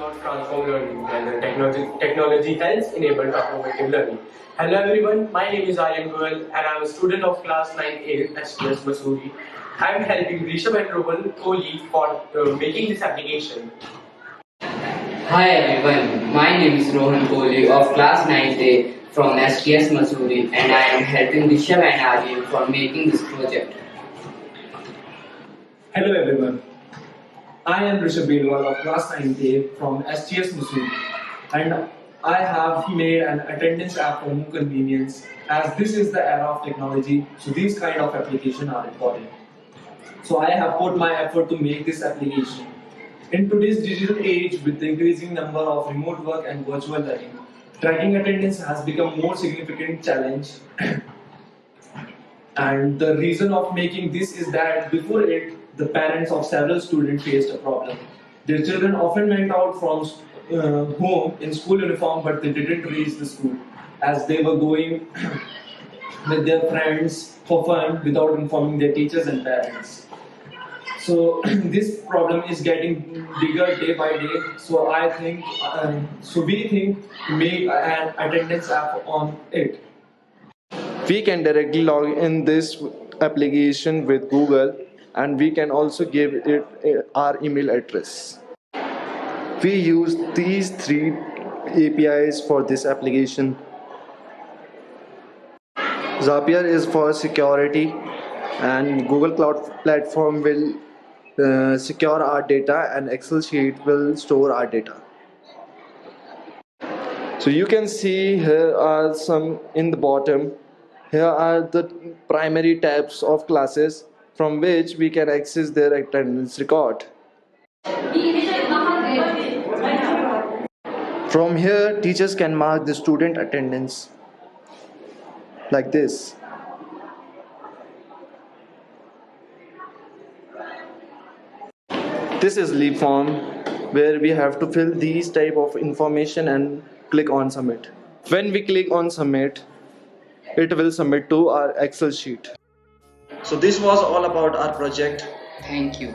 about transform learning and technology helps enable transformative learning. Hello everyone, my name is Aryan Goyal and I am a student of class 9A at CTA Mussoorie. I am helping Rishabh and Rohan Kohli for making this application. Hi everyone, my name is Rohan Kohli of class 9A from STS Mussoorie and I am helping Rishabh and Aryan for making this project. Hello everyone, I am Rishabh Belwal of class 9A from STS Mussoorie and I have made an attendance app for more convenience as this is the era of technology, so these kind of applications are important. So I have put my effort to make this application. In today's digital age, with the increasing number of remote work and virtual learning, tracking attendance has become more significant challenge. And the reason of making this is that before it, the parents of several students faced a problem. Their children often went out from home in school uniform, but they didn't reach the school as they were going with their friends for fun without informing their teachers and parents. So this problem is getting bigger day by day. So we think to make an attendance app on it. We can directly log in this application with Google, and we can also give it our email address. We use these three APIs for this application. Zapier is for security, and Google Cloud Platform will secure our data, and Excel sheet will store our data. So you can see here are some in the bottom. Here are the primary tabs of classes from which we can access their attendance record. From here, teachers can mark the student attendance like this. This is leave form where we have to fill these type of information and click on submit. When we click on submit, it will submit to our Excel sheet. So this was all about our project. Thank you.